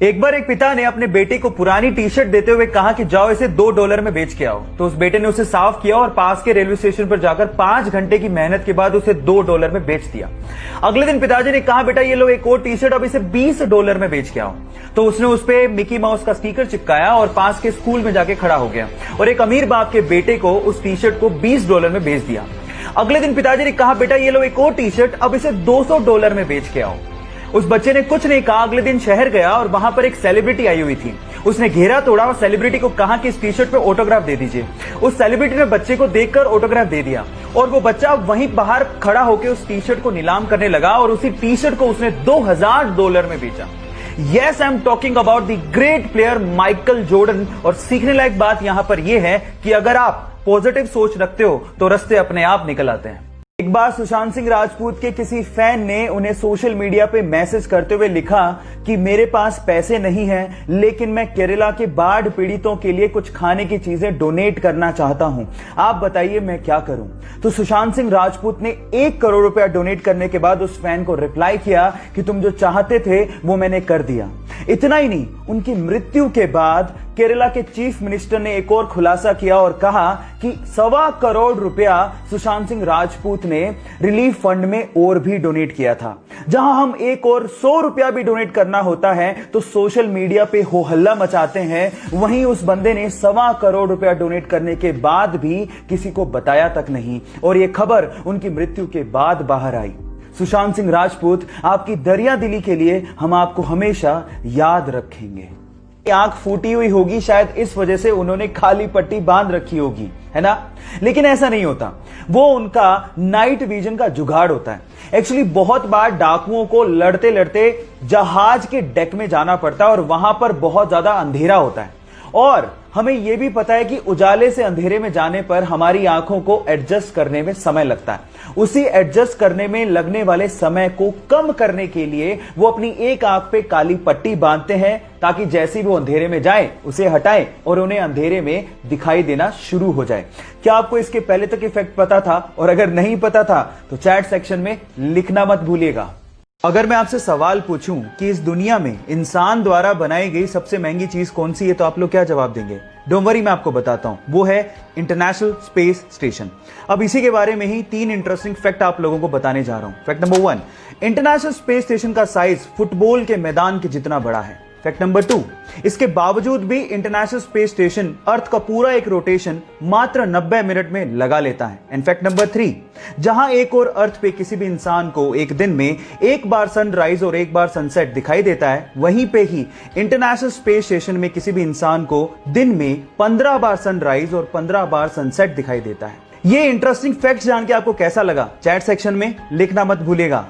एक बार एक पिता ने अपने बेटे को पुरानी टी शर्ट देते हुए कहा कि जाओ इसे $2 में बेच के आओ। तो उस बेटे ने उसे साफ किया और पास के रेलवे स्टेशन पर जाकर 5 घंटे की मेहनत के बाद उसे $2 में बेच दिया। अगले दिन पिताजी ने कहा, बेटा ये लो एक और टी शर्ट, अब इसे $20 में बेच के आओ। तो उसने उस पे मिकी माउस का स्टिकर चिपकाया और पास के स्कूल में जाके खड़ा हो गया और एक अमीर बाप के बेटे को उस टी शर्ट को $20 में बेच दिया। अगले दिन पिताजी ने कहा, बेटा ये लो एक और टी शर्ट, अब इसे $200 में बेच के आओ। उस बच्चे ने कुछ नहीं कहा, अगले दिन शहर गया और वहां पर एक सेलिब्रिटी आई हुई थी। उसने घेरा तोड़ा और सेलिब्रिटी को कहा कि इस टी शर्ट पे ऑटोग्राफ दे दीजिए। उस सेलिब्रिटी ने बच्चे को देखकर ऑटोग्राफ दे दिया और वो बच्चा वहीं बाहर खड़ा होकर उस टी शर्ट को नीलाम करने लगा और उसी टी शर्ट को उसने $2000 में बेचा। Yes, I'm talking about the great player Michael Jordan. और सीखने लायक बात यहां पर यह है कि अगर आप पॉजिटिव सोच रखते हो तो रास्ते अपने आप निकल आते हैं। एक बार सुशांत सिंह राजपूत के किसी फैन ने उन्हें सोशल मीडिया पे मैसेज करते हुए लिखा कि मेरे पास पैसे नहीं हैं, लेकिन मैं केरला के बाढ़ पीड़ितों के लिए कुछ खाने की चीजें डोनेट करना चाहता हूं, आप बताइए मैं क्या करूं। तो सुशांत सिंह राजपूत ने 1 करोड़ रुपया डोनेट करने के बाद उस फैन को रिप्लाई किया कि तुम जो चाहते थे वो मैंने कर दिया। इतना ही नहीं, उनकी मृत्यु के बाद केरला के चीफ मिनिस्टर ने एक और खुलासा किया और कहा कि $1.25 करोड़ रुपया सुशांत सिंह राजपूत ने रिलीफ फंड में और भी डोनेट किया था। जहां हम एक और $100 भी डोनेट करना होता है तो सोशल मीडिया पे हो हल्ला मचाते हैं, वहीं उस बंदे ने $1.25 करोड़ रुपया डोनेट करने के बाद भी किसी को बताया तक नहीं और यह खबर उनकी मृत्यु के बाद बाहर आई। सुशांत सिंह राजपूत, आपकी दरिया दिली के लिए हम आपको हमेशा याद रखेंगे। आंख फूटी हुई होगी, शायद इस वजह से उन्होंने खाली पट्टी बांध रखी होगी, है ना? लेकिन ऐसा नहीं होता, वो उनका नाइट विजन का जुगाड़ होता है। एक्चुअली बहुत बार डाकुओं को लड़ते लड़ते जहाज के डेक में जाना पड़ता है और वहां पर बहुत ज्यादा अंधेरा होता है और हमें यह भी पता है कि उजाले से अंधेरे में जाने पर हमारी आंखों को एडजस्ट करने में समय लगता है। उसी एडजस्ट करने में लगने वाले समय को कम करने के लिए वो अपनी एक आंख पे काली पट्टी बांधते हैं ताकि जैसे वो अंधेरे में जाए उसे हटाएं और उन्हें अंधेरे में दिखाई देना शुरू हो जाए। क्या आपको इसके पहले तक इफेक्ट पता था? और अगर नहीं पता था तो चैट सेक्शन में लिखना मत भूलिएगा। अगर मैं आपसे सवाल पूछूं कि इस दुनिया में इंसान द्वारा बनाई गई सबसे महंगी चीज कौन सी है तो आप लोग क्या जवाब देंगे? डोंट वरी, मैं आपको बताता हूं, वो है इंटरनेशनल स्पेस स्टेशन। अब इसी के बारे में ही 3 इंटरेस्टिंग फैक्ट आप लोगों को बताने जा रहा हूं। Fact number 1, international space station का साइज फुटबॉल के मैदान के जितना बड़ा है। फैक्ट नंबर 2, इसके बावजूद भी इंटरनेशनल स्पेस स्टेशन अर्थ का पूरा एक रोटेशन मात्र 90 मिनट में लगा लेता है। एंड फैक्ट नंबर 3, जहां एक और अर्थ पे किसी भी इंसान को एक दिन में एक बार सनराइज और एक बार सनसेट दिखाई देता है, वहीं पे ही इंटरनेशनल स्पेस स्टेशन में किसी भी इंसान को दिन में 15 बार सनराइज और 15 बार सनसेट दिखाई देता है। ये इंटरेस्टिंग फैक्ट जान के आपको कैसा लगा? चैट सेक्शन में लिखना मत भूलिएगा।